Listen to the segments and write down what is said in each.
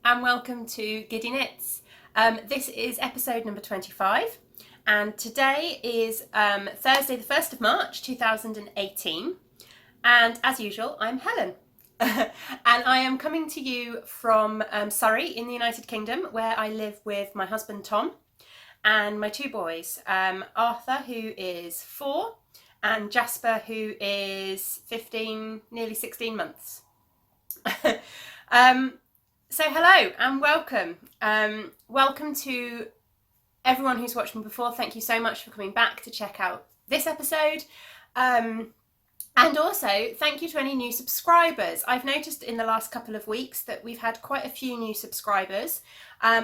and welcome to Giddy Knits. This is episode number 25 and today is Thursday the 1st of March 2018 and as usual I'm Helen and I am coming to you from Surrey in the United Kingdom, where I live with my husband Tom and my two boys, Arthur, who is 4, and Jasper, who is 15, nearly 16 months. So hello and welcome. Welcome to everyone who's watched me before. Thank you so much for coming back to check out this episode. And also thank you to any new subscribers. I've noticed in the last couple of weeks that we've had quite a few new subscribers.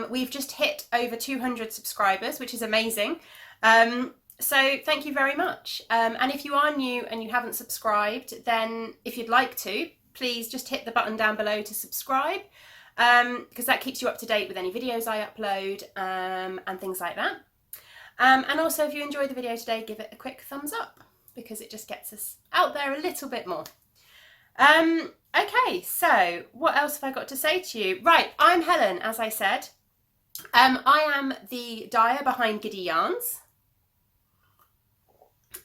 We've just hit over 200 subscribers, which is amazing. So thank you very much. And if you are new and you haven't subscribed, then if you'd like to, please just hit the button down below to subscribe, because that keeps you up to date with any videos I upload and things like that. And also if you enjoyed the video today, give it a quick thumbs up, because it just gets us out there a little bit more. Okay, so what else have I got to say to you? Right, I'm Helen, as I said. I am the dyer behind Giddy Yarns.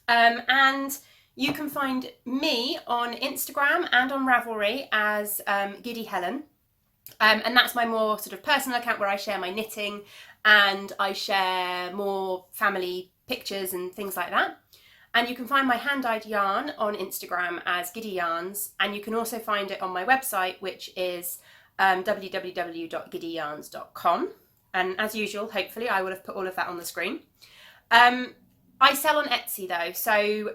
And you can find me on Instagram and on Ravelry as Giddy Helen. And that's my more sort of personal account where I share my knitting and I share more family pictures and things like that. And you can find my hand-dyed yarn on Instagram as Giddy Yarns, and you can also find it on my website, which is www.giddyyarns.com. And as usual, hopefully I will have put all of that on the screen. I sell on Etsy though, so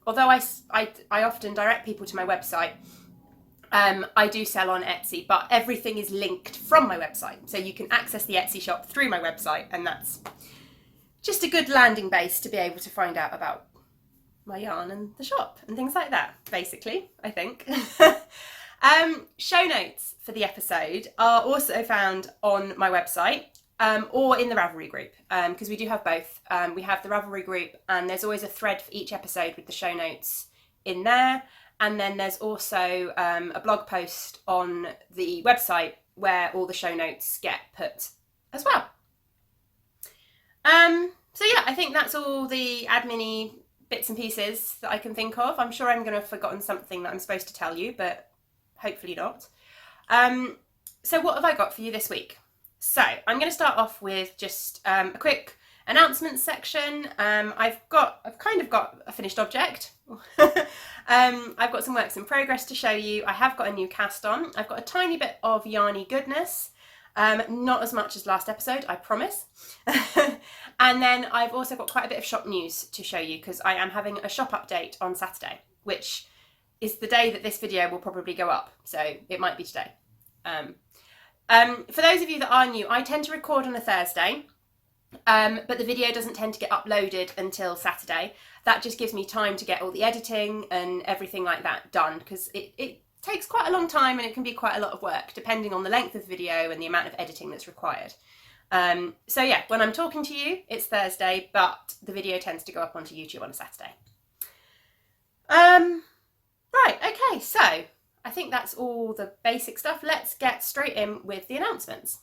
although I often direct people to my website, I do sell on Etsy, but everything is linked from my website. So you can access the Etsy shop through my website, and that's just a good landing base to be able to find out about my yarn and the shop and things like that, basically, I think. Show notes for the episode are also found on my website or in the Ravelry group, because we do have both. We have the Ravelry group and there's always a thread for each episode with the show notes in there. And then there's also a blog post on the website where all the show notes get put as well. So yeah, I think that's all the admin-y bits and pieces that I can think of. I'm sure I'm going to have forgotten something that I'm supposed to tell you, but hopefully not. So what have I got for you this week? So I'm going to start off with just a quick announcements section. I've kind of got a finished object. I've got some works in progress to show you. I have got a new cast on. I've got a tiny bit of Yani Goodness. Not as much as last episode, I promise. And then I've also got quite a bit of shop news to show you, because I am having a shop update on Saturday, which is the day that this video will probably go up, so it might be today. For those of you that are new, I tend to record on a Thursday, but the video doesn't tend to get uploaded until Saturday. That just gives me time to get all the editing and everything like that done, because it takes quite a long time and it can be quite a lot of work depending on the length of the video and the amount of editing that's required. So yeah, when I'm talking to you, it's Thursday, but the video tends to go up onto YouTube on a Saturday. Right, okay, so I think that's all the basic stuff. Let's get straight in with the announcements.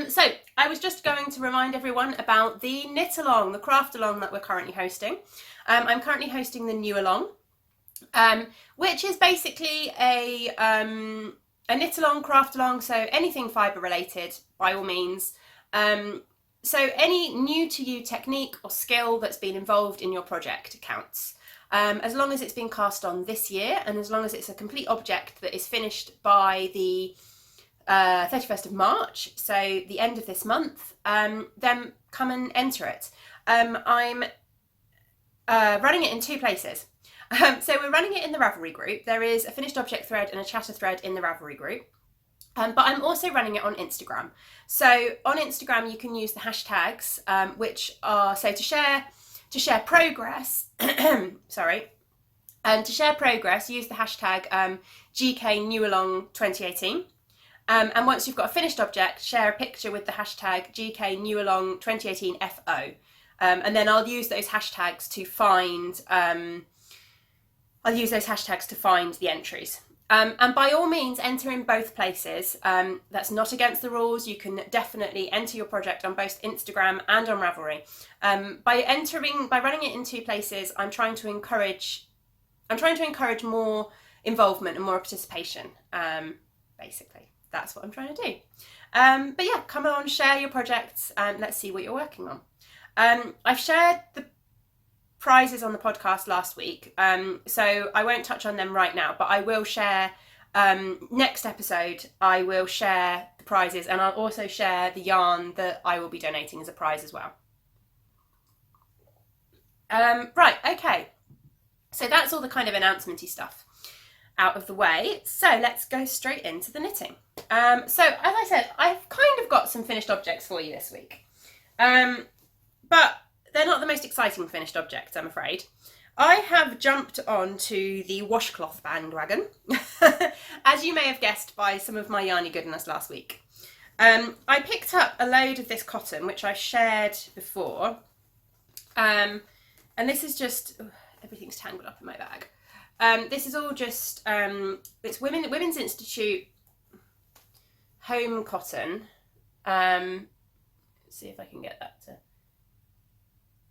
So I was just going to remind everyone about the knit along, the craft along that we're currently hosting. I'm currently hosting the new along, which is basically a knit along, craft along, so anything fibre related by all means. So any new to you technique or skill that's been involved in your project counts. As long as it's been cast on this year, and as long as it's a complete object that is finished by the 31st of March, so the end of this month, then come and enter it. I'm running it in 2 places. So we're running it in the Ravelry group. There is a finished object thread and a chatter thread in the Ravelry group. But I'm also running it on Instagram. So on Instagram you can use the hashtags, which are, so to share progress, sorry, to share progress, use the hashtag GKNewAlong2018. And once you've got a finished object, share a picture with the hashtag GKNewAlong2018FO. And then I'll use those hashtags to find the entries. And by all means, enter in both places. That's not against the rules. You can definitely enter your project on both Instagram and on Ravelry. By running it in two places, I'm trying to encourage more involvement and more participation. Basically, that's what I'm trying to do. But yeah, come on, share your projects, and let's see what you're working on. I've shared the prizes on the podcast last week, so I won't touch on them right now, but I will share next episode. I will share the prizes, and I'll also share the yarn that I will be donating as a prize as well. Right, okay, so that's all the kind of announcement-y stuff out of the way, so let's go straight into the knitting. So as I said, I've kind of got some finished objects for you this week, but they're not the most exciting finished objects, I'm afraid. I have jumped onto the washcloth bandwagon, as you may have guessed by some of my Yani Goodness last week. I picked up a load of this cotton, which I shared before, and this is just, everything's tangled up in my bag. This is all just, it's Women's Institute home cotton. Let's see if I can get that to...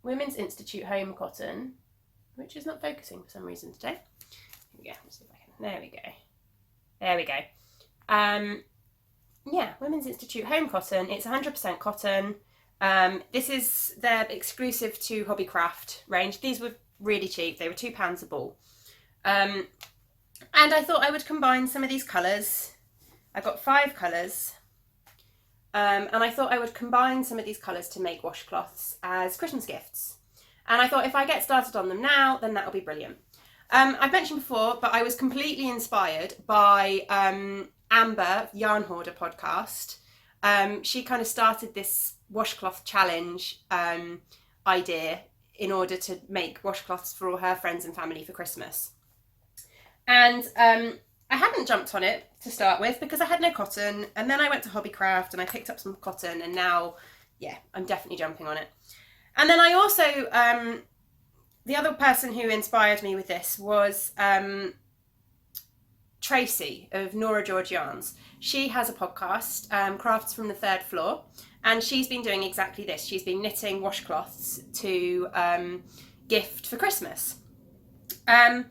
Women's Institute home cotton, which is not focusing for some reason today. Here we go. Let's see if I can. There we go. There we go. Yeah, Women's Institute home cotton. It's 100% cotton. This is their exclusive to Hobbycraft range. These were really cheap. They were £2 a ball. And I thought I would combine some of these colours. I got 5 colours. And I thought I would combine some of these colours to make washcloths as Christmas gifts. And I thought if I get started on them now, then that'll be brilliant. I've mentioned before, but I was completely inspired by Amber, Yarn Hoarder podcast. She kind of started this washcloth challenge idea in order to make washcloths for all her friends and family for Christmas. And I hadn't jumped on it to start with because I had no cotton, and then I went to Hobbycraft and I picked up some cotton, and now, yeah, I'm definitely jumping on it. And then I also, the other person who inspired me with this was Tracy of Nora George Yarns. She has a podcast, Crafts from the Third Floor, and she's been doing exactly this. She's been knitting washcloths to gift for Christmas. So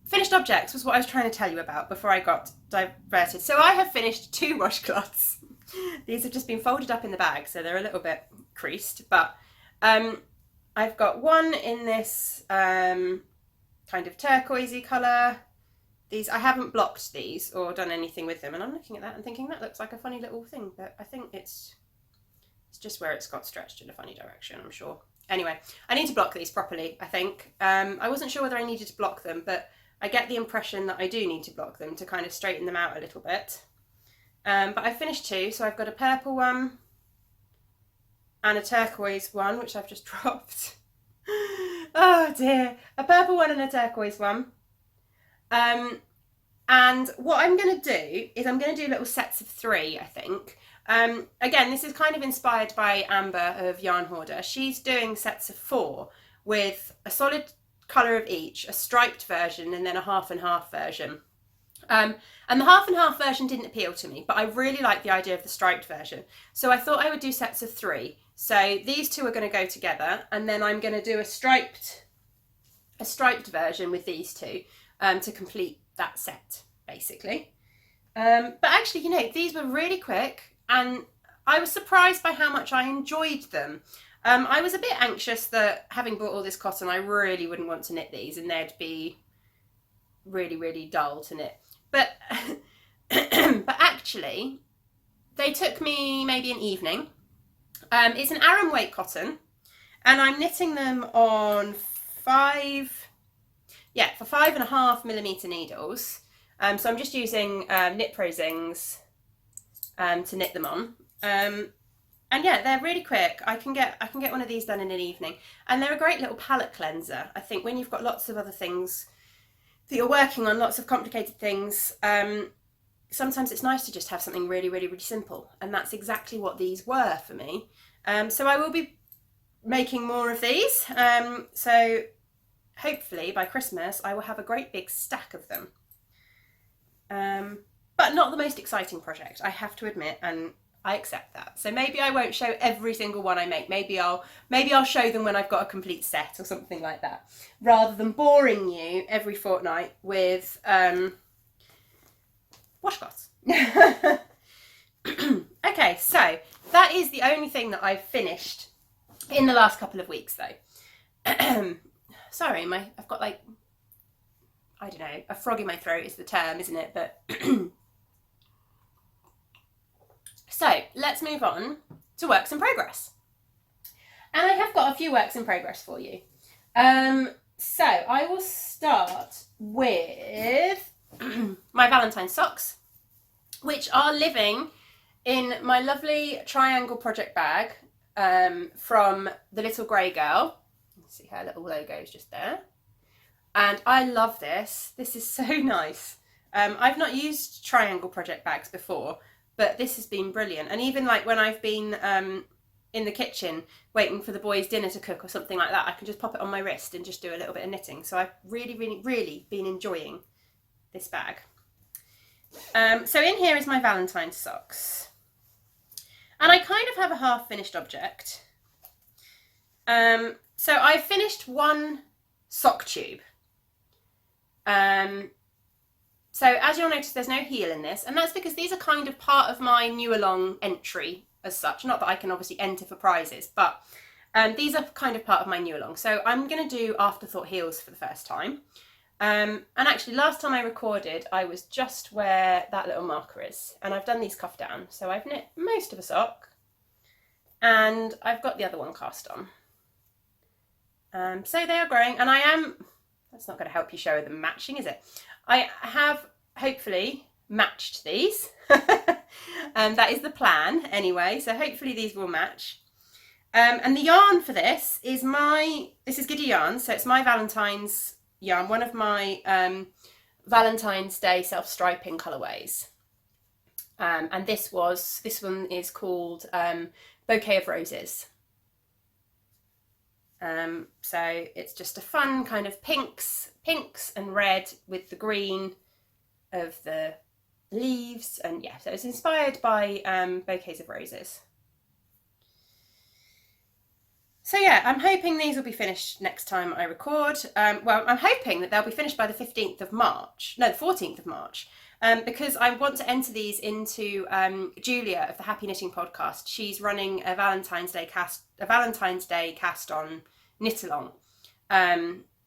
finished objects was what I was trying to tell you about before I got diverted. So I have finished 2 washcloths. These have just been folded up in the bag, so they're a little bit creased, but I've got one in this kind of turquoisey colour. I haven't blocked these or done anything with them, and I'm looking at that and thinking that looks like a funny little thing, but I think it's just where it's got stretched in a funny direction, I'm sure. Anyway, I need to block these properly, I think. I wasn't sure whether I needed to block them, but I get the impression that I do need to block them to kind of straighten them out a little bit. But I've finished 2, so I've got a purple one and a turquoise one, which I've just dropped. Oh dear, a purple one and a turquoise one. And what I'm going to do is I'm going to do little sets of 3, I think. Again, this is kind of inspired by Amber of Yarn Hoarder. She's doing sets of 4 with a solid colour of each, a striped version, and then a half and half version. And the half and half version didn't appeal to me, but I really like the idea of the striped version. So I thought I would do sets of 3. So these 2 are going to go together, and then I'm going to do a striped version with these 2 to complete that set, basically. But actually, you know, these were really quick, and I was surprised by how much I enjoyed them. I was a bit anxious that, having bought all this cotton, I really wouldn't want to knit these and they'd be really, really dull to knit. But, but actually, they took me maybe an evening. It's an Aran weight cotton, and I'm knitting them on 5.5mm needles. So I'm just using Knit Pro Zings to knit them on. And yeah, they're really quick. I can get one of these done in an evening, and they're a great little palette cleanser. I think when you've got lots of other things that you're working on, lots of complicated things, sometimes it's nice to just have something really, really, really simple, and that's exactly what these were for me. So I will be making more of these. So hopefully by Christmas I will have a great big stack of them. but not the most exciting project, I have to admit, and I accept that. So maybe I won't show every single one I make. Maybe I'll show them when I've got a complete set or something like that, rather than boring you every fortnight with washcloths. Okay, so that is the only thing that I've finished in the last couple of weeks, though. Sorry, I've got like, I don't know, a frog in my throat is the term, isn't it? But so let's move on to works in progress. And I have got a few works in progress for you. So I will start with my Valentines socks, which are living in my lovely triangle project bag from the little grey girl. See her little logo is just there. And I love this. This is so nice. I've not used triangle project bags before, but this has been brilliant. And even like when I've been in the kitchen waiting for the boys' dinner to cook or something like that, I can just pop it on my wrist and just do a little bit of knitting. So I've really been enjoying this bag. So in here is my Valentine's socks. And I kind of have a half-finished object. So I finished one sock tube. So as you'll notice, there's no heel in this, and that's because these are kind of part of my new along entry as such. Not that I can obviously enter for prizes, but these are kind of part of my new along. So I'm going to do afterthought heels for the first time. And actually last time I recorded, I was just where that little marker is, and I've done these cuff down. So I've knit most of a sock, and I've got the other one cast on. So they are growing, and that's not going to help you show them matching, is it? I have hopefully matched these. That is the plan anyway, so hopefully these will match. And the yarn for this is this is Giddy yarn, so it's my Valentine's yarn, one of my Valentine's Day self-striping colourways. And this one is called Bouquet of Roses. So it's just a fun kind of pinks and red with the green of the leaves, and yeah, so it's inspired by bouquets of roses. So yeah, I'm hoping these will be finished next time I record. Well, I'm hoping that they'll be finished by the 14th of March, because I want to enter these into Julia of the Happy Knitting Podcast. She's running a Valentine's Day cast on knit along.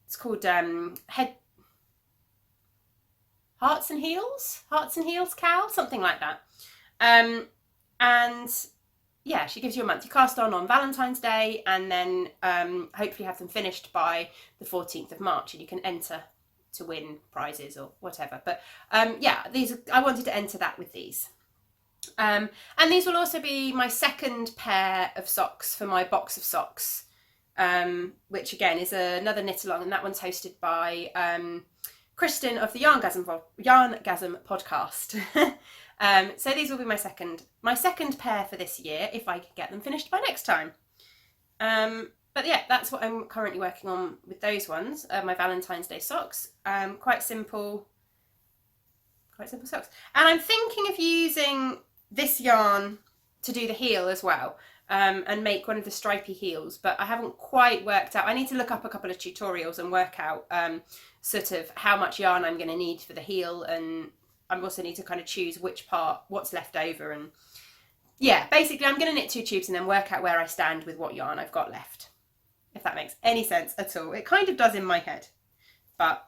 It's called Hearts and Heels Cal, something like that. And yeah, she gives you a month. You cast on Valentine's Day, and then hopefully have them finished by the 14th of March, and you can enter to win prizes or whatever. But yeah, I wanted to enter that with these. And these will also be my second pair of socks for my box of socks, which again is another knit along, and that one's hosted by Kristen of the Yarngasm podcast. So these will be my second pair for this year, if I can get them finished by next time. But yeah, that's what I'm currently working on with those ones, my Valentine's Day socks. Quite simple socks. And I'm thinking of using this yarn to do the heel as well, and make one of the stripy heels, but I haven't quite worked out. I need to look up a couple of tutorials and work out sort of how much yarn I'm going to need for the heel, and I also need to kind of choose what's left over, and yeah, basically I'm going to knit 2 tubes and then work out where I stand with what yarn I've got left, if that makes any sense at all. It kind of does in my head, but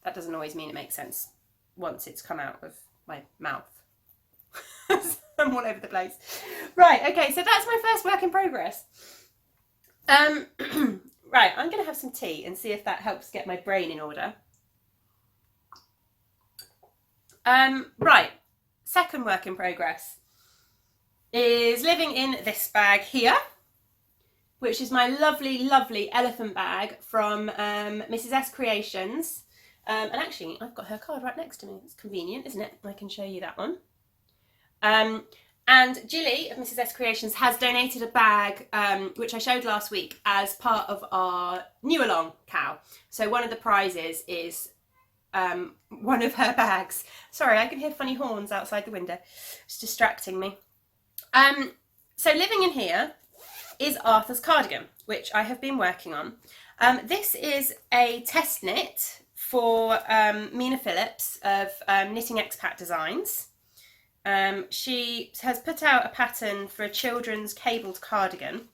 that doesn't always mean it makes sense once it's come out of my mouth. I'm all over the place. Right, okay, so that's my first work in progress. Right, I'm going to have some tea and see if that helps get my brain in order. Right, second work in progress is living in this bag here, which is my lovely elephant bag from Mrs. S Creations. And actually, I've got her card right next to me. It's convenient, isn't it? I can show you that one. And Gilly of Mrs. S Creations has donated a bag, which I showed last week, as part of our new along cow. So one of the prizes is one of her bags. Sorry, I can hear funny horns outside the window. It's distracting me. So living in here is Arthur's cardigan, which I have been working on. This is a test knit for Mina Phillips of Knitting Expat Designs. She has put out a pattern for a children's cabled cardigan,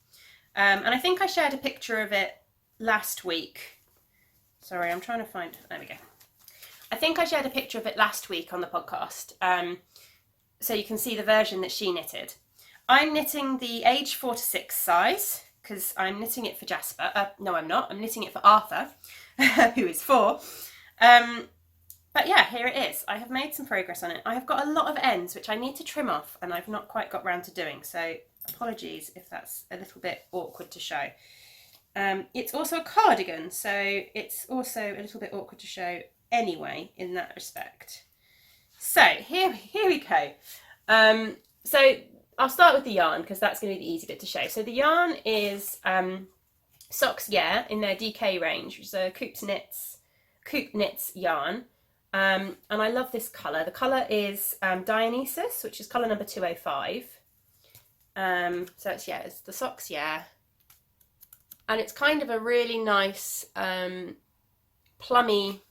and I think I shared a picture of it last week. Sorry, I'm trying to find, there we go. I think I shared a picture of it last week on the podcast, so you can see the version that she knitted. I'm knitting the age 4 to 6 size, because I'm knitting it for Jasper. No, I'm not. I'm knitting it for Arthur, who is 4. But yeah, here it is. I have made some progress on it. I have got a lot of ends, which I need to trim off, and I've not quite got round to doing. So apologies if that's a little bit awkward to show. It's also a cardigan, so it's also a little bit awkward to show anyway in that respect. So here we go. So I'll start with the yarn because that's going to be the easy bit to show. So the yarn is Socks Yeah in their DK range, which is a Coop Knits yarn. And I love this colour. The colour is Dionysus, which is colour number 205. So it's the Socks Yeah. And it's kind of a really nice plummy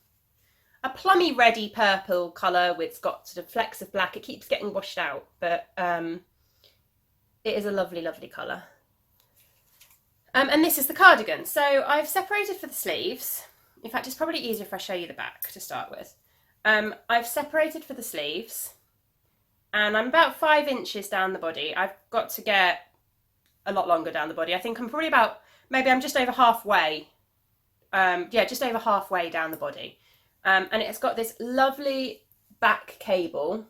reddy purple colour with got sort of flecks of black. It keeps getting washed out, but it is a lovely, lovely colour. And this is the cardigan. So I've separated for the sleeves. In fact, it's probably easier if I show you the back to start with. I've separated for the sleeves, and I'm about 5 inches down the body. I've got to get a lot longer down the body. I think I'm probably about, maybe I'm just over halfway. Just over halfway down the body. And it's got this lovely back cable,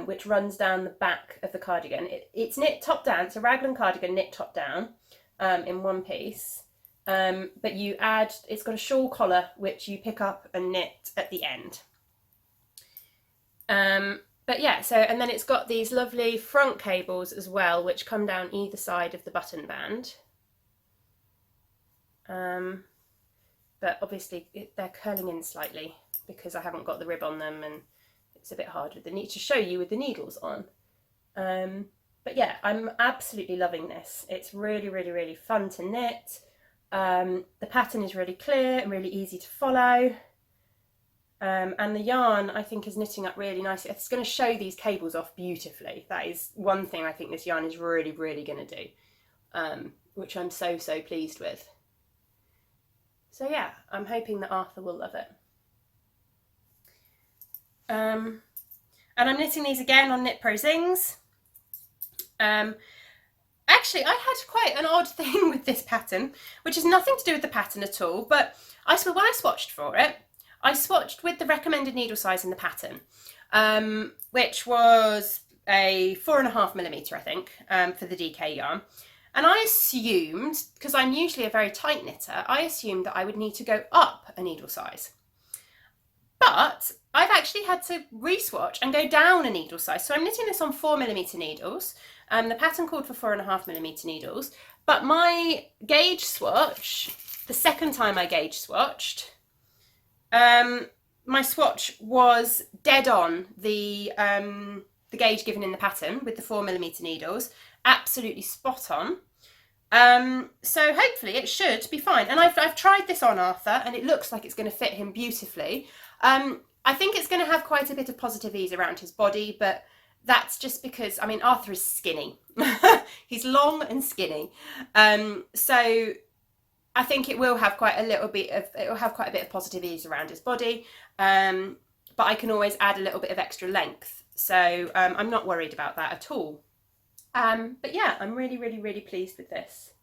which runs down the back of the cardigan. It's knit top down. It's a raglan cardigan knit top down in one piece. But you add, it's got a shawl collar, which you pick up and knit at the end. But yeah, so, and then it's got these lovely front cables as well, which come down either side of the button band. But obviously they're curling in slightly because I haven't got the rib on them, and it's a bit hard with the need to show you with the needles on. But yeah, I'm absolutely loving this. It's really, really, really fun to knit. The pattern is really clear and really easy to follow. And the yarn, I think, is knitting up really nicely. It's going to show these cables off beautifully. That is one thing I think this yarn is really, really going to do, which I'm so, so pleased with. So yeah, I'm hoping that Arthur will love it. And I'm knitting these again on Knit Pro Zings. Actually, I had quite an odd thing with this pattern, which has nothing to do with the pattern at all, but when I swatched for it, I swatched with the recommended needle size in the pattern, which was a 4.5mm, I think, for the DK yarn. And I assumed, because I'm usually a very tight knitter, I assumed that I would need to go up a needle size. But I've actually had to re-swatch and go down a needle size. So I'm knitting this on 4mm needles. The pattern called for 4.5mm needles. But my gauge swatch, the second time I gauge swatched, my swatch was dead on the gauge given in the pattern with the 4mm needles. Absolutely spot on. So hopefully it should be fine. And I've tried this on Arthur, and it looks like it's going to fit him beautifully. I think it's going to have quite a bit of positive ease around his body, but that's just because, I mean, Arthur is skinny. He's long and skinny. So I think it will have quite a bit of positive ease around his body. But I can always add a little bit of extra length. So I'm not worried about that at all. But yeah, I'm really, really, really pleased with this.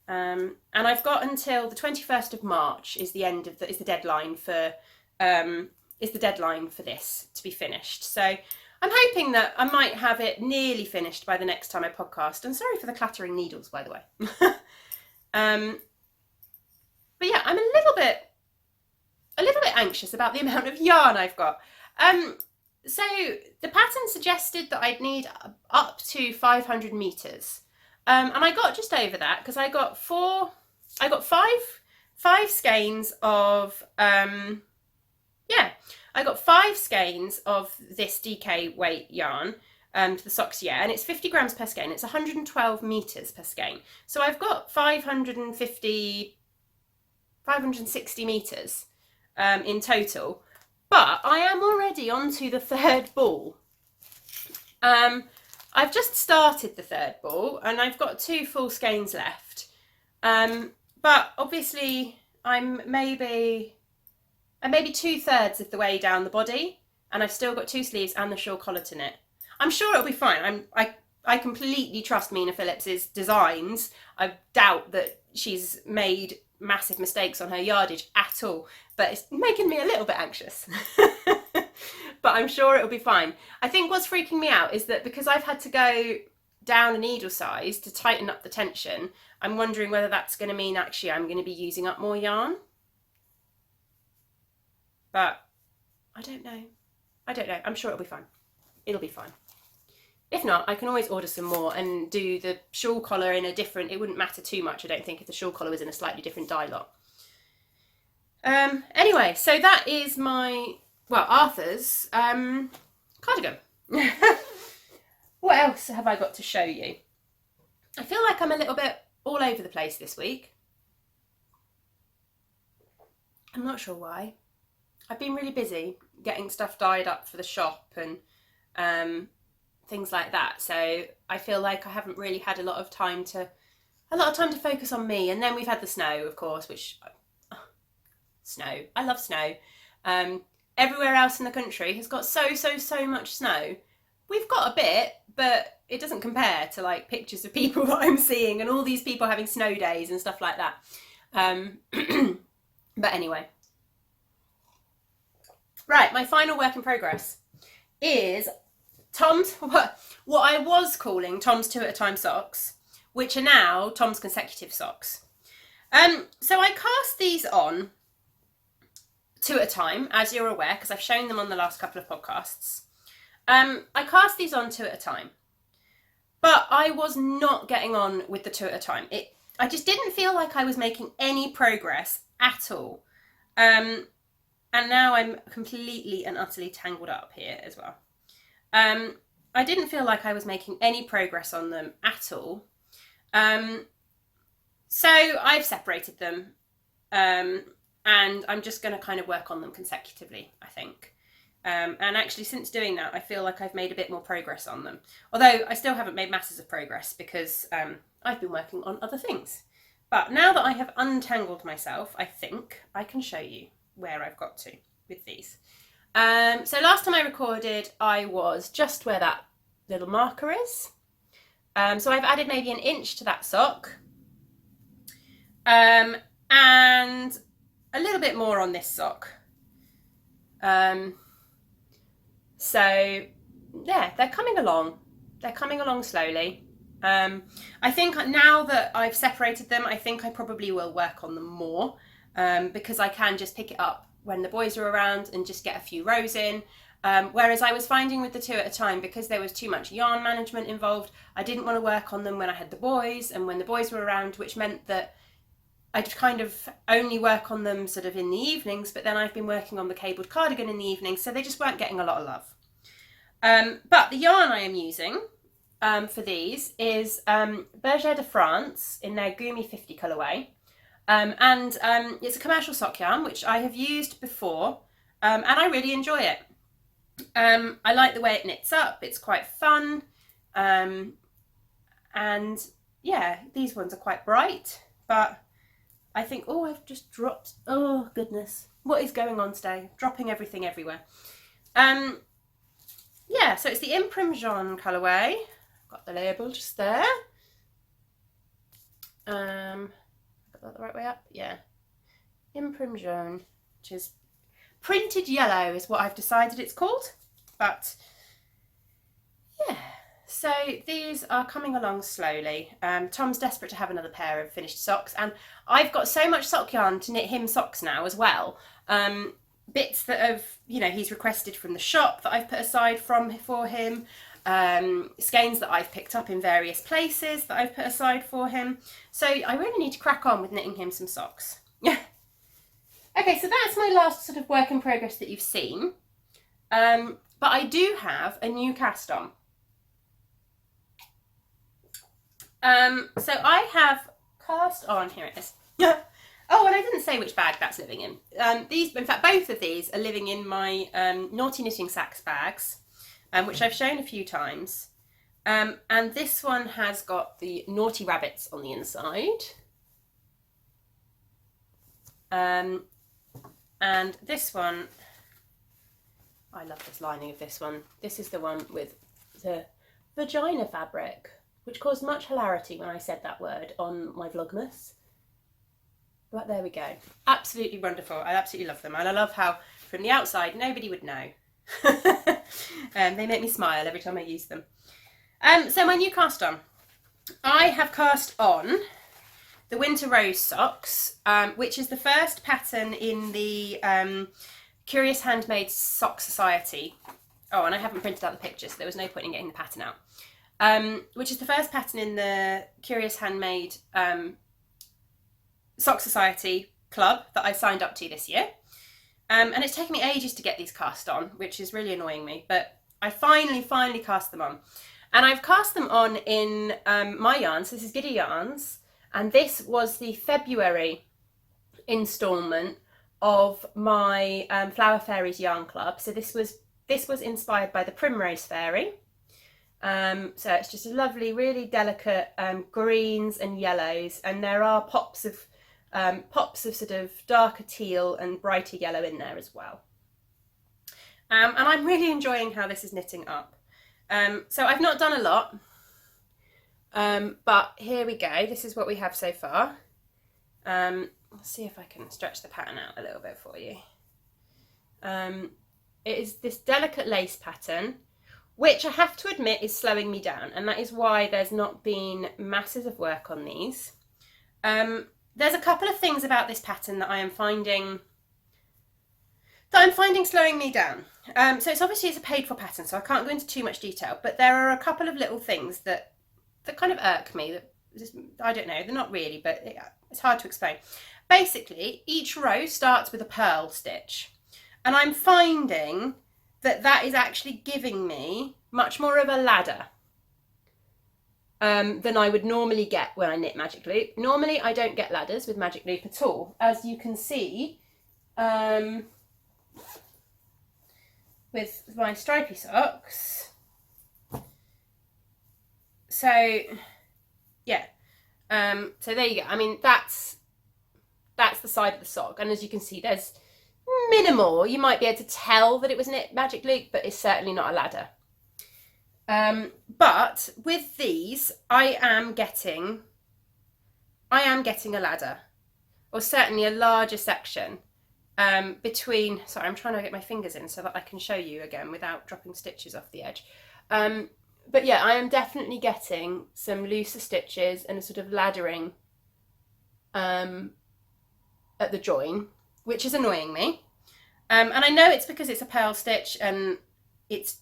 And I've got until the 21st of March is the end of is the deadline for this to be finished. So I'm hoping that I might have it nearly finished by the next time I podcast. And sorry for the clattering needles, by the way. But yeah, I'm a little bit anxious about the amount of yarn I've got. So the pattern suggested that I'd need up to 500 meters. And I got just over that because I got five 5 skeins of, I got 5 skeins of this DK weight yarn to the socks, and it's 50 grams per skein. It's 112 meters per skein. So I've got 560 meters in total, but I am already onto the 3rd ball. I've just started the 3rd ball and I've got 2 full skeins left. But obviously I'm maybe 2/3 of the way down the body, and I've still got 2 sleeves and the shawl collar to knit. I'm sure it'll be fine. I completely trust Mina Phillips's designs. I doubt that she's made massive mistakes on her yardage at all, but it's making me a little bit anxious. But I'm sure it'll be fine. I think what's freaking me out is that because I've had to go down a needle size to tighten up the tension, I'm wondering whether that's going to mean actually I'm going to be using up more yarn. But I don't know. I'm sure it'll be fine. It'll be fine. If not, I can always order some more and do the shawl collar in a different, it wouldn't matter too much, I don't think, if the shawl collar was in a slightly different dye lot. Anyway, so that is my, Arthur's cardigan. What else have I got to show you? I feel like I'm a little bit all over the place this week. I'm not sure why. I've been really busy getting stuff dyed up for the shop and things like that. So I feel like I haven't really had a lot of time to focus on me. And then we've had the snow, of course, which snow. I love snow. Everywhere else in the country has got so much snow. We've got a bit, but it doesn't compare to like pictures of people that I'm seeing and all these people having snow days and stuff like that. But anyway. Right, my final work in progress is Tom's, what I was calling Tom's 2 at a time socks, which are now Tom's consecutive socks. So I cast these on 2 at a time, as you're aware, because I've shown them on the last couple of podcasts. I cast these on 2 at a time, but I was not getting on with the 2 at a time. I just didn't feel like I was making any progress at all. And now I'm completely and utterly tangled up here as well. I didn't feel like I was making any progress on them at all. So I've separated them, and I'm just going to kind of work on them consecutively, I think. And actually, since doing that, I feel like I've made a bit more progress on them. Although I still haven't made masses of progress because I've been working on other things. But now that I have untangled myself, I think I can show you where I've got to with these. So last time I recorded, I was just where that little marker is. So I've added maybe 1 inch to that sock. And a little bit more on this sock. So yeah, they're coming along. They're coming along slowly. I think now that I've separated them, I think I probably will work on them more. Because I can just pick it up when the boys are around and just get a few rows in. Whereas I was finding with the 2 at a time, because there was too much yarn management involved, I didn't want to work on them when I had the boys and when the boys were around, which meant that I'd kind of only work on them sort of in the evenings, but then I've been working on the cabled cardigan in the evenings, so they just weren't getting a lot of love. But the yarn I am using for these is Berger de France in their Gumi 50 colourway. And it's a commercial sock yarn, which I have used before, and I really enjoy it. I like the way it knits up, it's quite fun, and yeah, these ones are quite bright, but I think, oh, I've just dropped, oh goodness, what is going on today? Dropping everything everywhere. Yeah, so it's the Imprim Jaune colourway, got the label just there. Got that the right way up? Yeah. Imprim Jaune, which is printed yellow is what I've decided it's called. But yeah, so these are coming along slowly. Tom's desperate to have another pair of finished socks, and I've got so much sock yarn to knit him socks now as well. Bits that have, he's requested from the shop that I've put aside for him. Skeins that I've picked up in various places that I've put aside for him. So I really need to crack on with knitting him some socks. Okay, so that's my last sort of work in progress that you've seen. But I do have a new cast on. So I have cast on, here it is. Oh, and I didn't say which bag that's living in. In fact, both of these are living in my Naughty Knitting Sacks bags, which I've shown a few times. And this one has got the naughty rabbits on the inside. And this one, I love this lining of this one. This is the one with the vagina fabric, which caused much hilarity when I said that word on my Vlogmas. But there we go. Absolutely wonderful. I absolutely love them. And I love how from the outside, nobody would know. They make me smile every time I use them. So my new cast on. I have cast on the Winter Rose Socks, which is the first pattern in the Curious Handmade Sock Society. Oh, and I haven't printed out the pictures, so there was no point in getting the pattern out. Which is the first pattern in the Curious Handmade Sock Society club that I signed up to this year. And it's taken me ages to get these cast on, which is really annoying me, but I finally cast them on. And I've cast them on in my yarns. This is Giddy yarns, and this was the February instalment of my Flower Fairies Yarn Club. So this was inspired by the Primrose Fairy. So it's just a lovely, really delicate greens and yellows, and there are pops of sort of darker teal and brighter yellow in there as well. And I'm really enjoying how this is knitting up. So I've not done a lot, but here we go. This is what we have so far. Let's see if I can stretch the pattern out a little bit for you. It is this delicate lace pattern, which I have to admit is slowing me down, and that is why there's not been masses of work on these. There's a couple of things about this pattern that I'm finding slowing me down. So it's a paid for pattern, so I can't go into too much detail, but there are a couple of little things that kind of irk me. That just, I don't know, they're not really, but it's hard to explain. Basically, each row starts with a purl stitch, and I'm finding that is actually giving me much more of a ladder than I would normally get when I knit Magic Loop. Normally I don't get ladders with Magic Loop at all, as you can see with my stripy socks. So yeah, so there you go. I mean, that's the side of the sock, and as you can see, there's minimal. You might be able to tell that it was knit Magic Loop, but it's certainly not a ladder. But with these, I am getting a ladder, or certainly a larger section between. Sorry, I'm trying to get my fingers in so that I can show you again without dropping stitches off the edge. But yeah, I am definitely getting some looser stitches and a sort of laddering at the join, which is annoying me. And I know it's because it's a purl stitch, and it's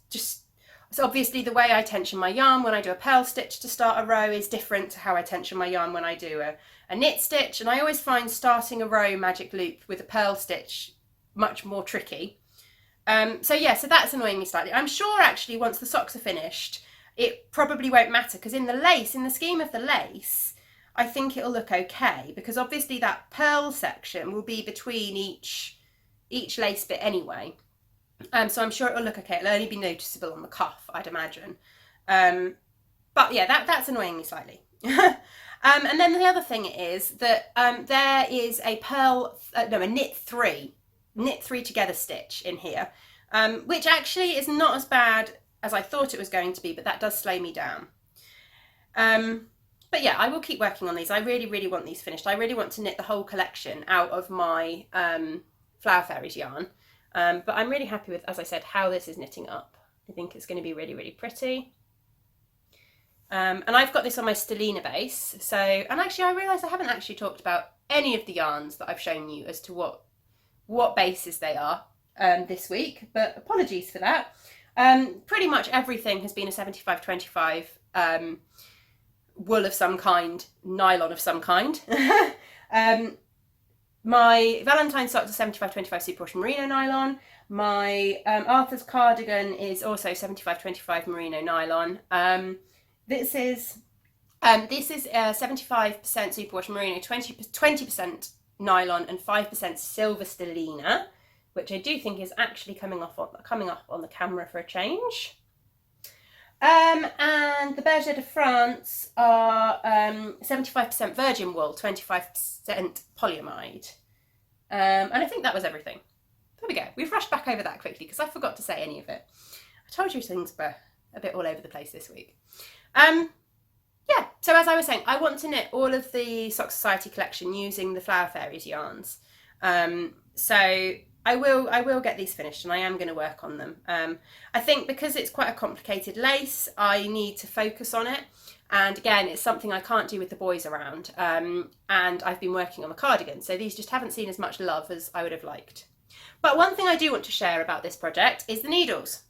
obviously the way I tension my yarn when I do a purl stitch to start a row is different to how I tension my yarn when I do a knit stitch, and I always find starting a row Magic Loop with a purl stitch much more tricky. So yeah, so that's annoying me slightly. I'm sure actually once the socks are finished, it probably won't matter, because in the scheme of the lace, I think it'll look okay, because obviously that purl section will be between each lace bit anyway. So I'm sure it'll look okay. It'll only be noticeable on the cuff, I'd imagine. But yeah, that's annoying me slightly. And then the other thing is that there is a knit three together stitch in here, which actually is not as bad as I thought it was going to be, but that does slow me down. But yeah, I will keep working on these. I really, really want these finished. I really want to knit the whole collection out of my Flower Fairies yarn. But I'm really happy with, as I said, how this is knitting up. I think it's going to be really, really pretty. And I've got this on my Stellina base. So, and actually I realise I haven't actually talked about any of the yarns that I've shown you as to what bases they are this week, but apologies for that. Pretty much everything has been a 75-25 wool of some kind, nylon of some kind. My Valentines Socks are 75-25 superwash merino nylon. My Arthur's cardigan is also 75-25 merino nylon. This is 75% superwash merino, 20% nylon, and 5% silver stellina, which I do think is actually coming up on the camera for a change. And the Berger de France are 75% virgin wool, 25% polyamide. And I think that was everything. There we go. We've rushed back over that quickly because I forgot to say any of it. I told you things were a bit all over the place this week. Yeah, so as I was saying, I want to knit all of the Sock Society collection using the Flower Fairies yarns. So I will get these finished, and I am going to work on them. I think because it's quite a complicated lace, I need to focus on it. And again, it's something I can't do with the boys around. And I've been working on the cardigan, so these just haven't seen as much love as I would have liked. But one thing I do want to share about this project is the needles.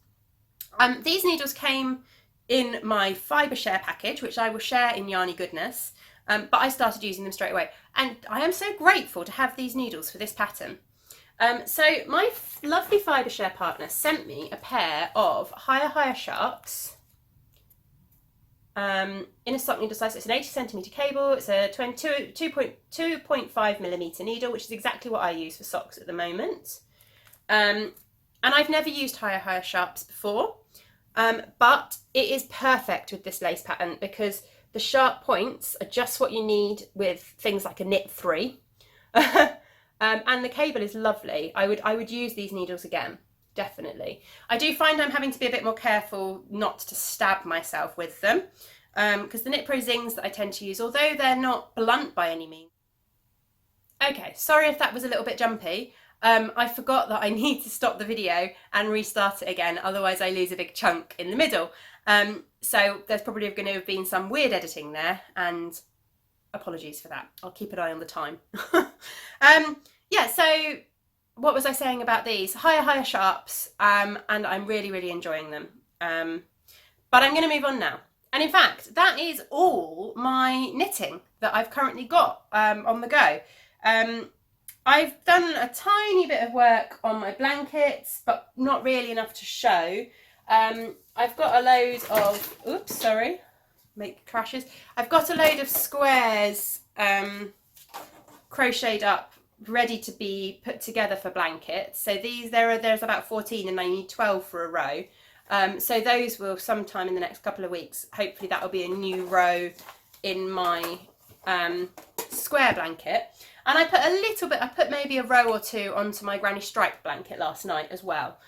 These needles came in my fibre share package, which I will share in Yani Goodness. But I started using them straight away. And I am so grateful to have these needles for this pattern. So my lovely fibre share partner sent me a pair of higher sharps in a sock needle size. It's an 80cm cable. It's a 2.5mm needle, which is exactly what I use for socks at the moment. And I've never used higher sharps before, but it is perfect with this lace pattern because the sharp points are just what you need with things like a knit 3. And the cable is lovely. I would use these needles again, definitely. I do find I'm having to be a bit more careful not to stab myself with them, because the Knit Pro Zings that I tend to use, although they're not blunt by any means. Okay, sorry if that was a little bit jumpy. I forgot that I need to stop the video and restart it again, otherwise I lose a big chunk in the middle. So there's probably going to have been some weird editing there, and apologies for that. I'll keep an eye on the time. Yeah, so what was I saying about these? Higher sharps, and I'm really enjoying them. But I'm going to move on now. And in fact, that is all my knitting that I've currently got on the go. I've done a tiny bit of work on my blankets, but not really enough to show. I've got a load of, oops, sorry, make crashes. I've got a load of squares crocheted up, ready to be put together for blankets. So there's about 14 and I need 12 for a row. So those will sometime in the next couple of weeks, hopefully that will be a new row in my square blanket. And I put maybe a row or two onto my granny striped blanket last night as well.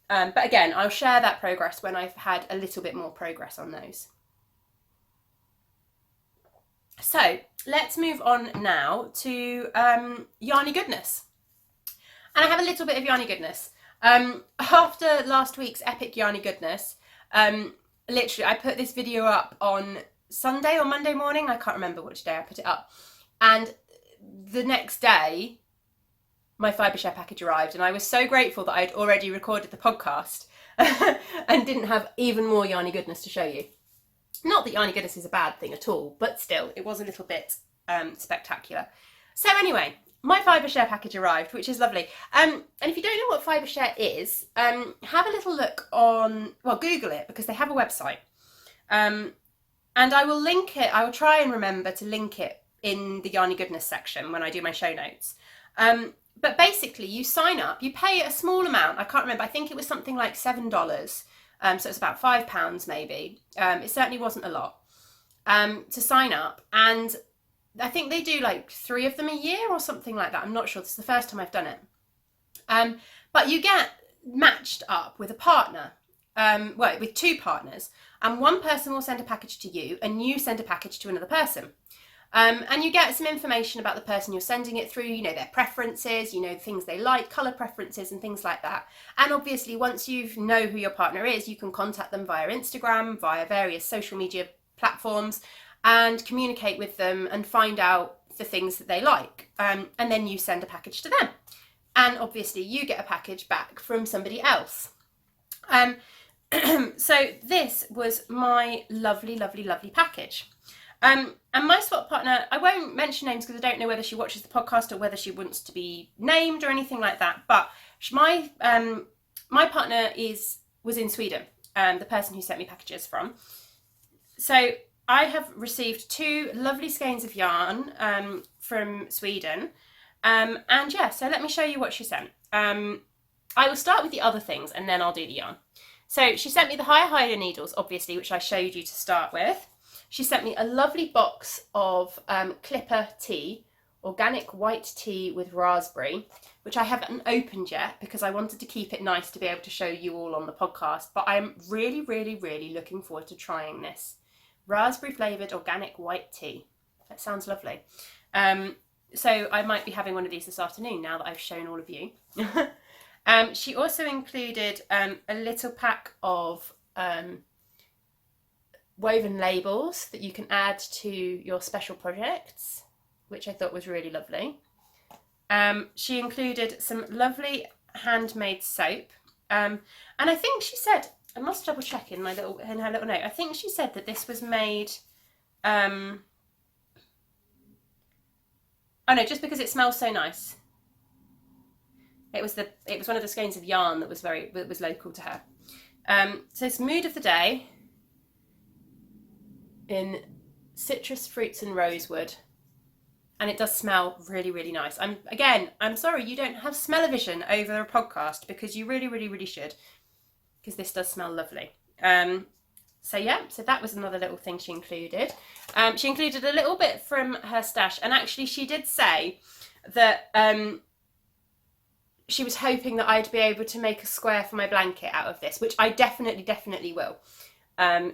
But again, I'll share that progress when I've had a little bit more progress on those. So let's move on now to Yani Goodness. And I have a little bit of Yani Goodness. After last week's epic Yani Goodness, literally I put this video up on Sunday or Monday morning, I can't remember which day I put it up, and the next day my fibre share package arrived, and I was so grateful that I'd already recorded the podcast and didn't have even more Yani Goodness to show you. Not that Yani Goodness is a bad thing at all, but still, it was a little bit spectacular. So anyway, my fibre share package arrived, which is lovely. And if you don't know what fibre share is, have a little look on, well, Google it, because they have a website. And I will link it, I will try and remember to link it in the Yani Goodness section when I do my show notes. But basically, you sign up, you pay a small amount, I can't remember, I think it was something like $7. So it's about £5 maybe. It certainly wasn't a lot to sign up, and I think they do like 3 of them a year or something like that. I'm not sure. This is the first time I've done it. But you get matched up with a partner, well, with 2 partners, and one person will send a package to you and you send a package to another person. And you get some information about the person you're sending it through, you know, their preferences, you know, things they like, colour preferences and things like that. And obviously once you know who your partner is, you can contact them via Instagram, via various social media platforms, and communicate with them and find out the things that they like. And then you send a package to them. And obviously you get a package back from somebody else. So this was my lovely package. And my swap partner, I won't mention names because I don't know whether she watches the podcast or whether she wants to be named or anything like that. But my partner was in Sweden, the person who sent me packages from. So I have received 2 lovely skeins of yarn from Sweden. And yeah, so let me show you what she sent. I will start with the other things and then I'll do the yarn. So she sent me the higher needles, obviously, which I showed you to start with. She sent me a lovely box of Clipper tea, organic white tea with raspberry, which I haven't opened yet because I wanted to keep it nice to be able to show you all on the podcast. But I'm really, really, really looking forward to trying this. Raspberry flavoured organic white tea. That sounds lovely. So I might be having one of these this afternoon now that I've shown all of you. She also included a little pack of woven labels that you can add to your special projects, which I thought was really lovely. She included some lovely handmade soap. And I think she said, I must double check in her little note, I think she said that this was made, oh no, just because it smells so nice. It was one of the skeins of yarn that was local to her. So it's mood of the day in citrus fruits and rosewood, and it does smell really, really nice. I'm sorry you don't have smell-o-vision over a podcast because you really, really, really should, because this does smell lovely. So yeah, so that was another little thing she included. She included a little bit from her stash, and actually she did say that she was hoping that I'd be able to make a square for my blanket out of this, which I definitely will.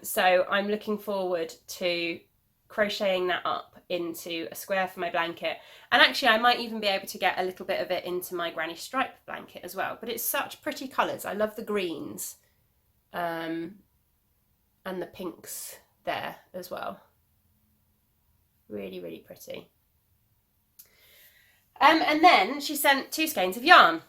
So I'm looking forward to crocheting that up into a square for my blanket. And actually I might even be able to get a little bit of it into my granny stripe blanket as well. But it's such pretty colours. I love the greens and the pinks there as well. Really, really pretty. And then she sent 2 skeins of yarn.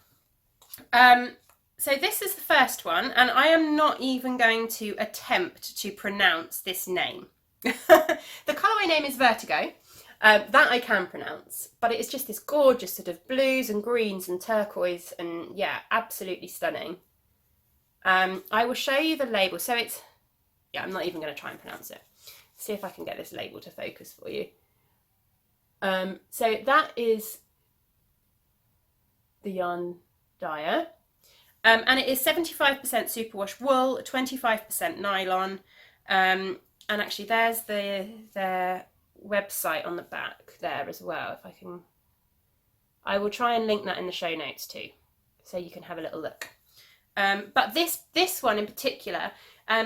So this is the first one, and I am not even going to attempt to pronounce this name. The colourway name is Vertigo. That I can pronounce, but it's just this gorgeous sort of blues and greens and turquoise, and yeah, absolutely stunning. I will show you the label. So it's, yeah, I'm not even going to try and pronounce it. See if I can get this label to focus for you. So that is the yarn dyer, and it is 75% superwash wool, 25% nylon, and actually there's their website on the back there as well. If I will try and link that in the show notes too, so you can have a little look. But this one in particular,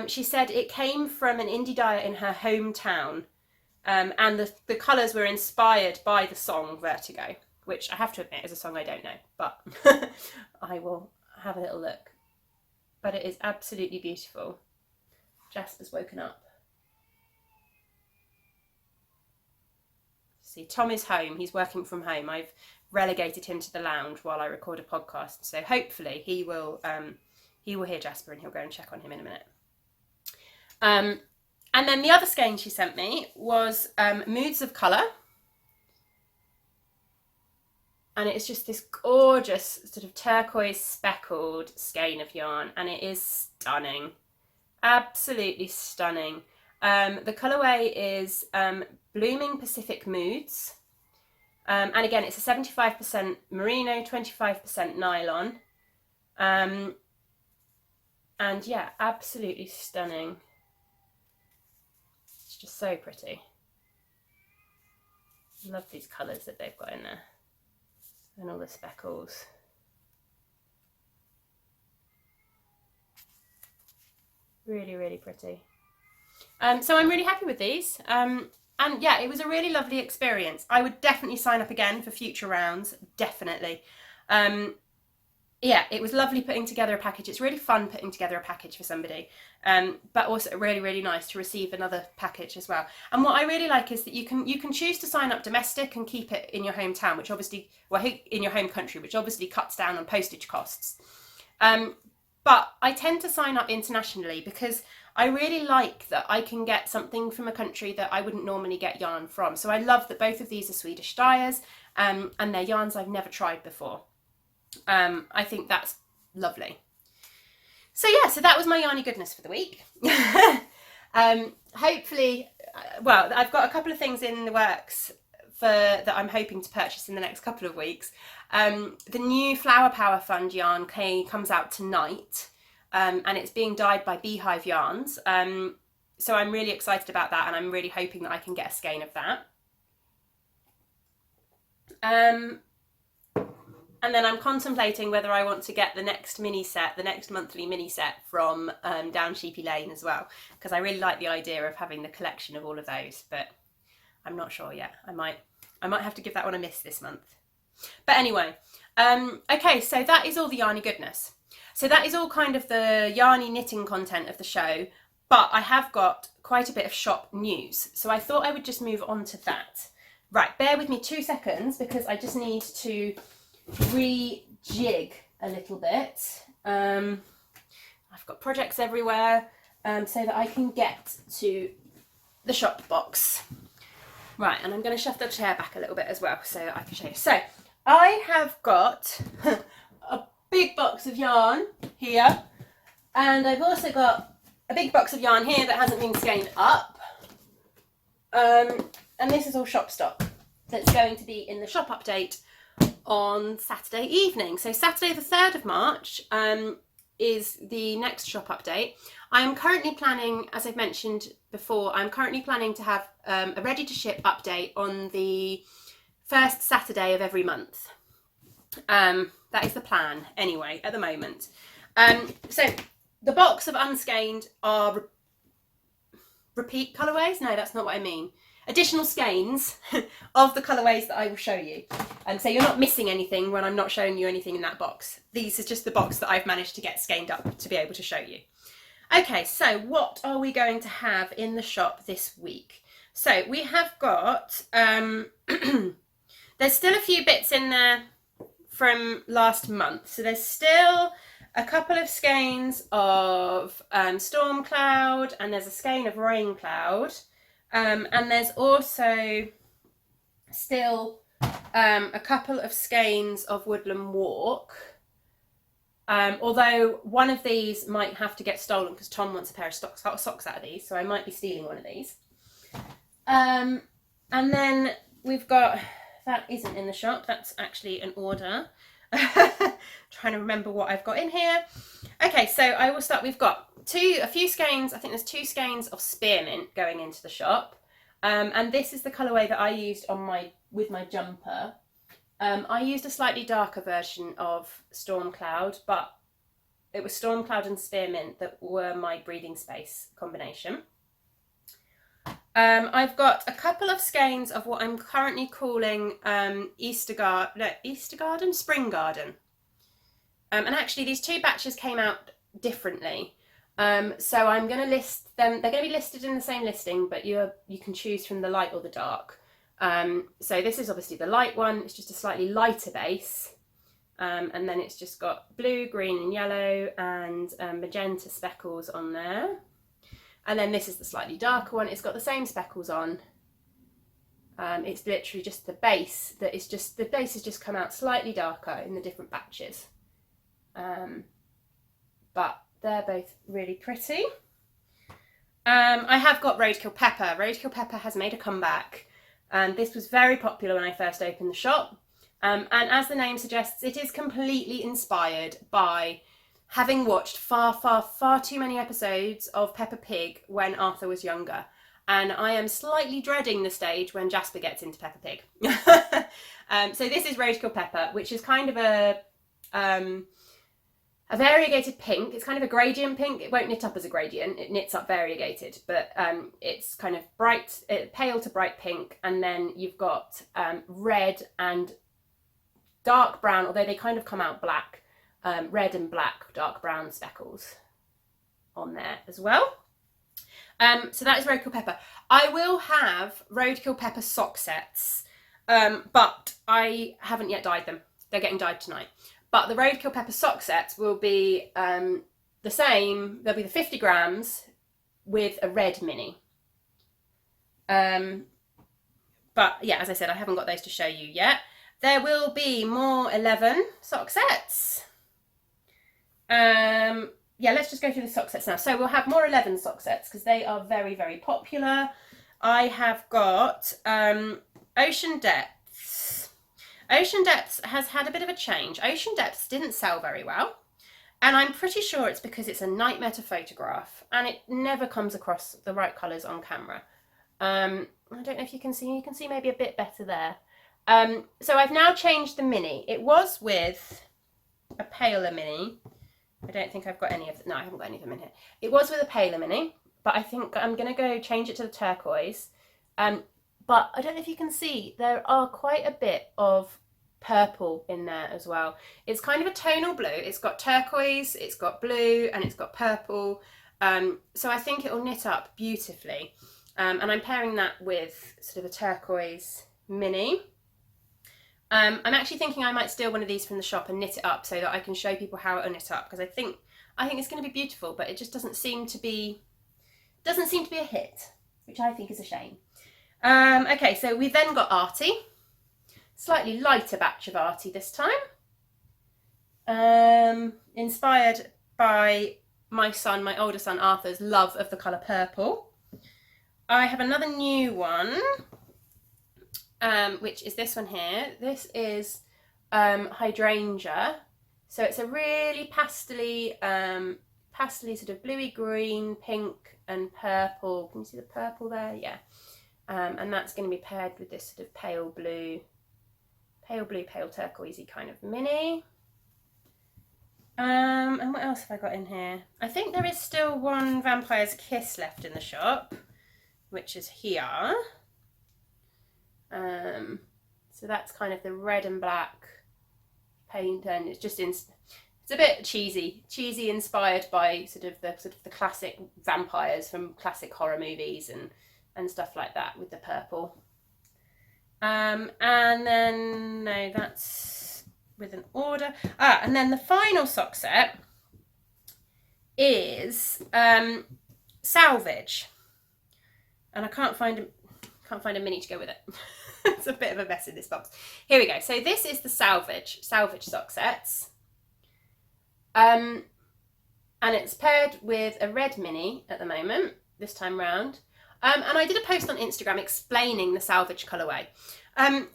she said it came from an indie dyer in her hometown, and the colours were inspired by the song Vertigo, which I have to admit is a song I don't know, but I will have a little look. But it is absolutely beautiful. Jasper's woken up. See, Tom is home. He's working from home. I've relegated him to the lounge while I record a podcast, so hopefully he will hear Jasper and he'll go and check on him in a minute. And then the other skein she sent me was Moods of Colour. And it's just this gorgeous sort of turquoise speckled skein of yarn, and it is stunning, absolutely stunning. The colourway is Blooming Pacific Moods, and again it's a 75% merino, 25% nylon, and yeah, absolutely stunning. It's just so pretty. Love these colours that they've got in there. And all the speckles. Really, really pretty. So I'm really happy with these. And yeah, it was a really lovely experience. I would definitely sign up again for future rounds, definitely. Yeah, it was lovely putting together a package. It's really fun putting together a package for somebody, but also really, really nice to receive another package as well. And what I really like is that you can choose to sign up domestic and keep it in your hometown, which obviously, well, in your home country, which obviously cuts down on postage costs. But I tend to sign up internationally because I really like that I can get something from a country that I wouldn't normally get yarn from. So I love that both of these are Swedish dyers, and they're yarns I've never tried before. I think that's lovely. So yeah, so that was my Yani Goodness for the week. Hopefully, well, I've got a couple of things in the works that I'm hoping to purchase in the next couple of weeks. The new Flower Power Fund yarn comes out tonight, and it's being dyed by Beehive Yarns. So I'm really excited about that, and I'm really hoping that I can get a skein of that. And then I'm contemplating whether I want to get the next mini set, the next monthly mini set from Down Sheepy Lane as well, because I really like the idea of having the collection of all of those, but I'm not sure yet. I might have to give that one a miss this month. But anyway, okay, so that is all the yarny goodness. So that is all kind of the yarny knitting content of the show, but I have got quite a bit of shop news, so I thought I would just move on to that. Right, bear with me 2 seconds because I just need to rejig a little bit. I've got projects everywhere so that I can get to the shop box. Right, and I'm going to shove the chair back a little bit as well so I can show you. So I have got a big box of yarn here, and I've also got a big box of yarn here that hasn't been skeined up. And this is all shop stock that's going to be in the shop update on Saturday evening. So Saturday the 3rd of March is the next shop update. I'm currently planning, as I've mentioned before, I'm currently planning to have a ready to ship update on the first Saturday of every month. That is the plan anyway at the moment. So the box of unskeined are repeat colourways. No, that's not what I mean. Additional skeins of the colourways that I will show you. And so you're not missing anything when I'm not showing you anything in that box. These is just the box that I've managed to get skeined up to be able to show you. Okay, so what are we going to have in the shop this week? So we have got, there's still a few bits in there from last month. So there's still a couple of skeins of Storm Cloud, and there's a skein of Rain Cloud. And there's also still a couple of skeins of Woodland Walk, although one of these might have to get stolen because Tom wants a pair of socks out of these, so I might be stealing one of these. And then we've got, that isn't in the shop, that's actually an order. Trying to remember what I've got in here. Okay, so I will start. We've got a few skeins. I think there's 2 skeins of Spearmint going into the shop, and this is the colourway that I used on with my jumper. I used a slightly darker version of Storm Cloud, but it was Storm Cloud and Spearmint that were my breathing space combination. I've got a couple of skeins of what I'm currently calling Spring Garden. And actually these 2 batches came out differently. So I'm going to list them. They're going to be listed in the same listing, but you can choose from the light or the dark. So this is obviously the light one. It's just a slightly lighter base. And then it's just got blue, green and yellow and magenta speckles on there. And then this is the slightly darker one. It's got the same speckles on. It's literally just the base the base has just come out slightly darker in the different batches. But they're both really pretty. I have got Roadkill Pepper. Roadkill Pepper has made a comeback. This was very popular when I first opened the shop. And as the name suggests, it is completely inspired by having watched far, far, far too many episodes of Peppa Pig when Arthur was younger. And I am slightly dreading the stage when Jasper gets into Peppa Pig. So this is Roadkill Pepper, which is kind of a variegated pink. It's kind of a gradient pink. It won't knit up as a gradient. It knits up variegated, but it's kind of bright, pale to bright pink. And then you've got red and dark brown, although they kind of come out black. Red and black, dark brown speckles on there as well. So that is Roadkill Pepper. I will have Roadkill Pepper sock sets, but I haven't yet dyed them. They're getting dyed tonight. But the Roadkill Pepper sock sets will be the same. They'll be the 50 grams with a red mini. But yeah, as I said, I haven't got those to show you yet. There will be more 11 sock sets. Yeah, let's just go through the sock sets now. So we'll have more 11 sock sets because they are very, very popular. I have got Ocean Depths. Ocean Depths has had a bit of a change. Ocean Depths didn't sell very well. And I'm pretty sure it's because it's a nightmare to photograph and it never comes across the right colours on camera. I don't know if you can see maybe a bit better there. So I've now changed the mini. It was with a paler mini. I don't think I've got any of them. No, I haven't got any of them in here. It was with a paler mini, but I think I'm going to go change it to the turquoise. But I don't know if you can see, there are quite a bit of purple in there as well. It's kind of a tonal blue. It's got turquoise, it's got blue, and it's got purple. So I think it will knit up beautifully. And I'm pairing that with sort of a turquoise mini. I'm actually thinking I might steal one of these from the shop and knit it up so that I can show people how it'll knit up, because I think it's going to be beautiful, but it just doesn't seem to be a hit, which I think is a shame. Okay, so we then got Artie, slightly lighter batch of Artie this time, inspired by my older son Arthur's love of the colour purple. I have another new one. Which is this one here. This is Hydrangea. So it's a really pastely sort of bluey green, pink and purple. Can you see the purple there? Yeah. And that's going to be paired with this sort of pale blue, pale turquoisey kind of mini. And what else have I got in here? I think there is still one Vampire's Kiss left in the shop, which is here. So that's kind of the red and black paint, and it's a bit cheesy inspired by sort of the classic vampires from classic horror movies and stuff like that with the purple. And then no, that's with an order. And then the final sock set is Salvage, and I can't find a mini to go with it. It's a bit of a mess in this box. Here we go. So this is the Salvage sock sets. And it's paired with a red mini at the moment, this time round. And I did a post on Instagram explaining the Salvage colourway.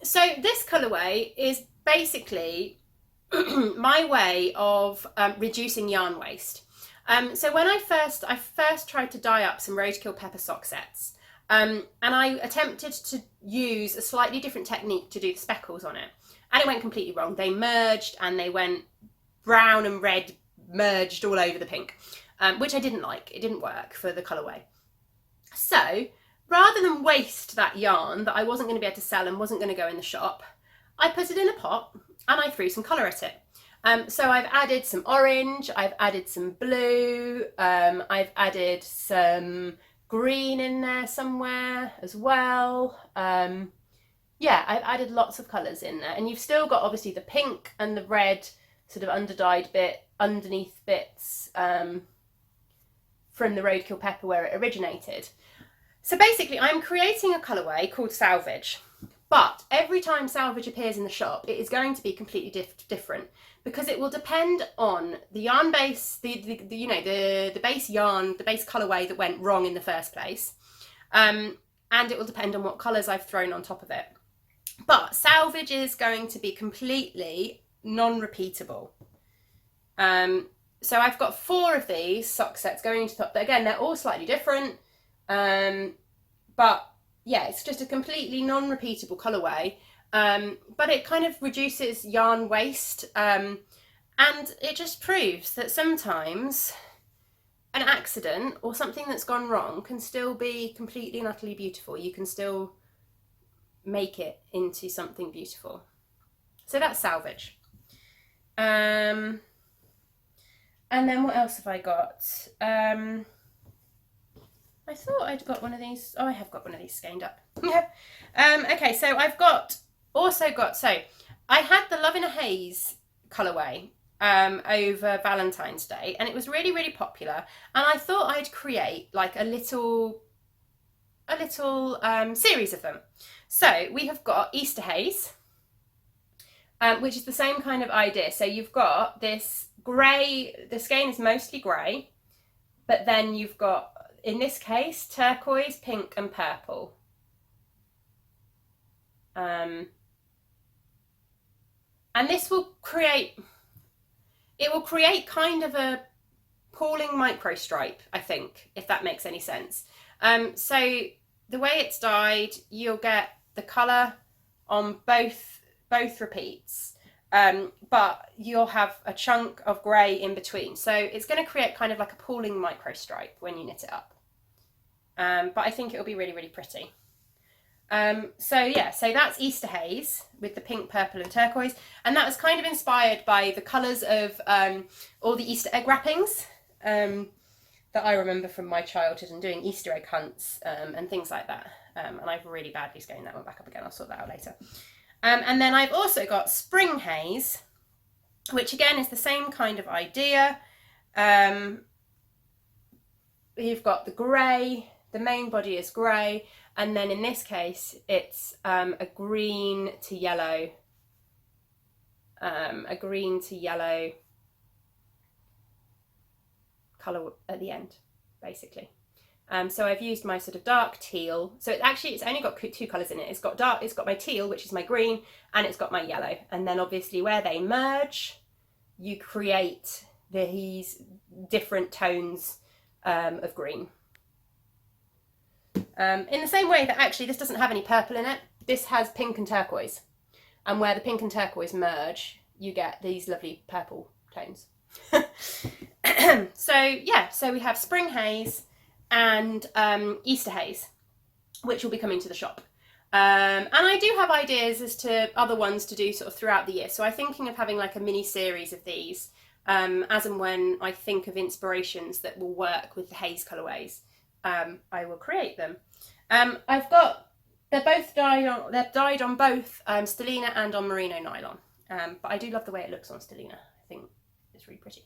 So this colourway is basically my way of reducing yarn waste. So when I first tried to dye up some roadkill pepper sock sets, and I attempted to use a slightly different technique to do the speckles on it, and it went completely wrong. They merged and they went brown and red merged all over the pink, which I didn't like. It didn't work for the colourway. So rather than waste that yarn that I wasn't going to be able to sell and wasn't going to go in the shop, I put it in a pot and I threw some colour at it. So I've added some orange, I've added some blue, I've added some green in there somewhere as well. Yeah, I've added lots of colours in there, and you've still got obviously the pink and the red sort of underdyed bit underneath bits from the roadkill pepper where it originated. So basically I'm creating a colourway called Salvage, but every time Salvage appears in the shop it is going to be completely different, because it will depend on the yarn base, the base yarn, the base colourway that went wrong in the first place, and it will depend on what colours I've thrown on top of it. But Salvage is going to be completely non-repeatable. So I've got 4 of these sock sets going into the top. Again, they're all slightly different, but yeah, it's just a completely non-repeatable colourway. But it kind of reduces yarn waste, and it just proves that sometimes an accident or something that's gone wrong can still be completely and utterly beautiful. You can still make it into something beautiful. So that's Salvage. And then what else have I got? I thought I'd got one of these. Oh, I have got one of these skeined up. Okay, so I've also got, so I had the Love in a Haze colourway, over Valentine's Day, and it was really, really popular. And I thought I'd create like a little series of them. So we have got Easter Haze, which is the same kind of idea. So you've got this grey, the skein is mostly grey, but then you've got, in this case, turquoise, pink and purple. And this will create, it will create kind of a pooling micro stripe, I think, if that makes any sense. So the way it's dyed, you'll get the colour on both repeats, but you'll have a chunk of grey in between. So it's going to create kind of like a pooling micro stripe when you knit it up. But I think it'll be really, really pretty. So yeah, so that's Easter Haze with the pink, purple and turquoise. And that was kind of inspired by the colours of all the Easter egg wrappings that I remember from my childhood and doing Easter egg hunts and things like that. And I've really badly scanned that one back up again. I'll sort that out later. And then I've also got Spring Haze, which again is the same kind of idea. You've got the grey, the main body is grey, and then in this case it's a green to yellow, colour at the end, basically. So I've used my sort of dark teal. So it's only got two colours in it. It's got my teal, which is my green, and it's got my yellow. And then obviously where they merge, you create these different tones of green. In the same way that actually this doesn't have any purple in it, this has pink and turquoise. And where the pink and turquoise merge, you get these lovely purple tones. So yeah, so we have Spring Haze and Easter Haze, which will be coming to the shop. And I do have ideas as to other ones to do sort of throughout the year. So I'm thinking of having like a mini series of these as and when I think of inspirations that will work with the haze colourways. I will create them. They're dyed on both Stellina and on merino nylon. But I do love the way it looks on Stellina. I think it's really pretty.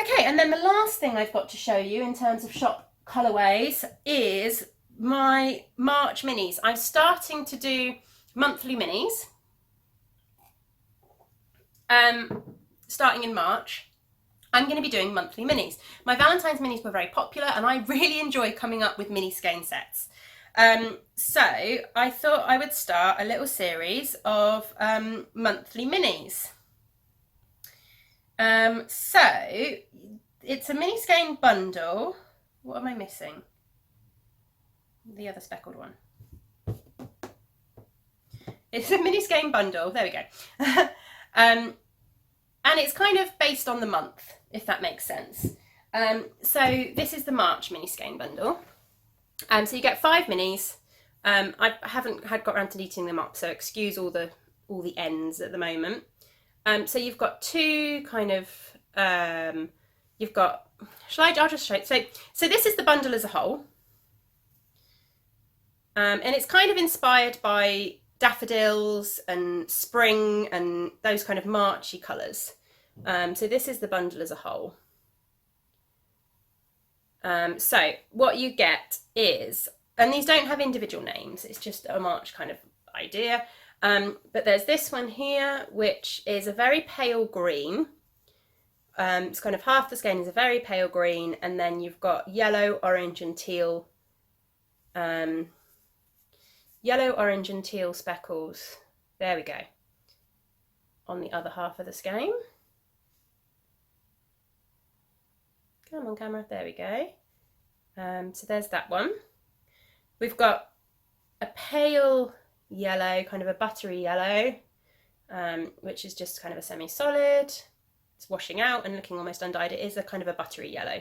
Okay, and then the last thing I've got to show you in terms of shop colourways is my March minis. I'm starting to do monthly minis, starting in March. I'm going to be doing monthly minis. My Valentine's minis were very popular and I really enjoy coming up with mini skein sets. So I thought I would start a little series of monthly minis. So it's a mini skein bundle. What am I missing? The other speckled one. It's a mini skein bundle. There we go. And it's kind of based on the month, if that makes sense. So this is the March mini skein bundle. So you get 5 minis. I haven't got around to neating them up, so excuse all the ends at the moment. So you've got two kind of, you've got, I'll just show you. So this is the bundle as a whole. And it's kind of inspired by daffodils and spring and those kind of Marchy colours. So this is the bundle as a whole. So what you get is, and these don't have individual names, it's just a March kind of idea. But there's this one here, which is a very pale green. It's kind of half the skein is a very pale green, and then you've got yellow, orange and teal. Yellow, orange and teal speckles. There we go. On the other half of the skein. Come on, camera. There we go. So there's that one. We've got a pale yellow, kind of a buttery yellow, which is just kind of a semi-solid. It's washing out and looking almost undyed. It is a kind of a buttery yellow.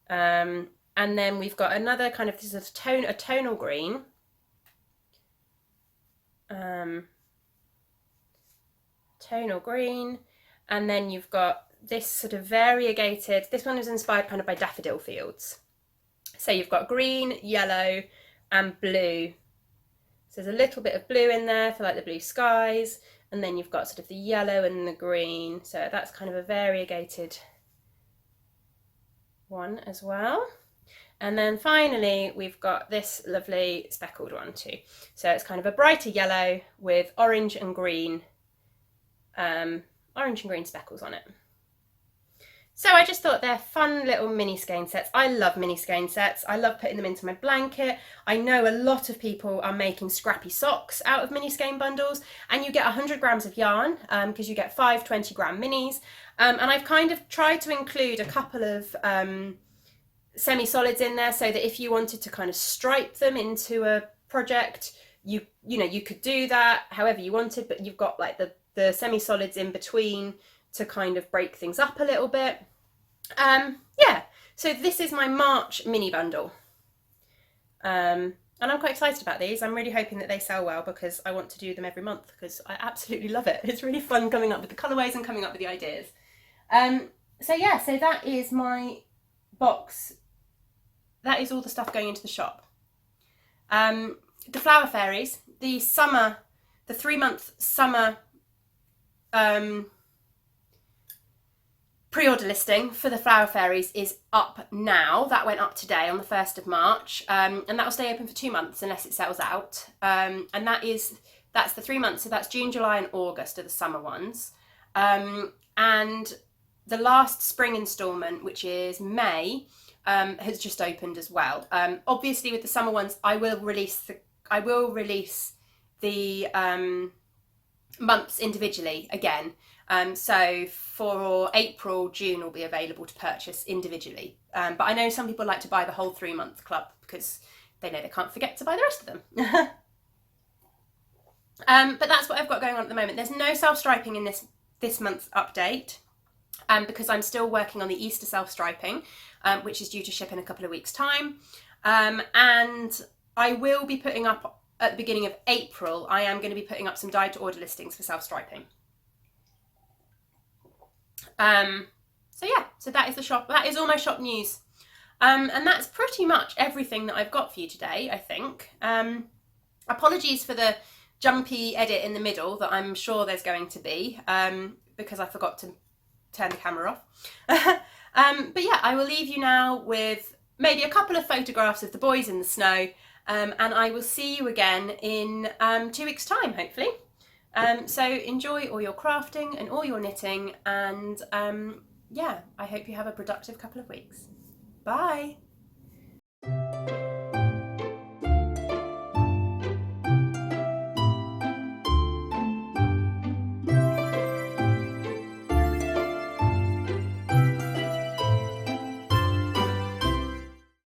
And then we've got another kind of, this is a tonal green. Tonal green, and then you've got this sort of variegated, this one is inspired kind of by daffodil fields. So you've got green, yellow and blue. So there's a little bit of blue in there for like the blue skies, And then you've got sort of the yellow and the green. So that's kind of a variegated one as well. And then finally, we've got this lovely speckled one too. So it's kind of a brighter yellow with orange and green speckles on it. So I just thought they're fun little mini skein sets. I love mini skein sets. I love putting them into my blanket. I know a lot of people are making scrappy socks out of mini skein bundles, and you get 100 grams of yarn because you get 5 20-gram minis. And I've kind of tried to include a couple of semi-solids in there so that if you wanted to kind of stripe them into a project, you could do that however you wanted, but you've got like the semi-solids in between to kind of break things up a little bit. Yeah, so this is my March mini bundle. And I'm quite excited about these. I'm really hoping that they sell well because I want to do them every month because I absolutely love it. It's really fun coming up with the colourways and coming up with the ideas. So yeah, so that is my box. That is all the stuff going into the shop. The Flower Fairies, the 3-month summer pre-order listing for the Flower Fairies is up now. That went up today on the 1st of March, and that will stay open for 2 months unless it sells out. And that's the 3 months, so that's June, July and August are the summer ones. And the last spring instalment, which is May, has just opened as well. Obviously with the summer ones, I will release the months individually again. So for April, June will be available to purchase individually. But I know some people like to buy the whole 3-month club because they know they can't forget to buy the rest of them. But that's what I've got going on at the moment. There's no self-striping in this month's update because I'm still working on the Easter self-striping, which is due to ship in a couple of weeks' time. And I will be putting up, at the beginning of April, I am going to be putting up some dyed-to-order listings for self-striping. So yeah, so that is the shop. That is all my shop news. And that's pretty much everything that I've got for you today, I think. Apologies for the jumpy edit in the middle that I'm sure there's going to be, because I forgot to turn the camera off. But yeah, I will leave you now with maybe a couple of photographs of the boys in the snow, and I will see you again in 2 weeks' time, hopefully. So enjoy all your crafting and all your knitting, and yeah, I hope you have a productive couple of weeks. Bye!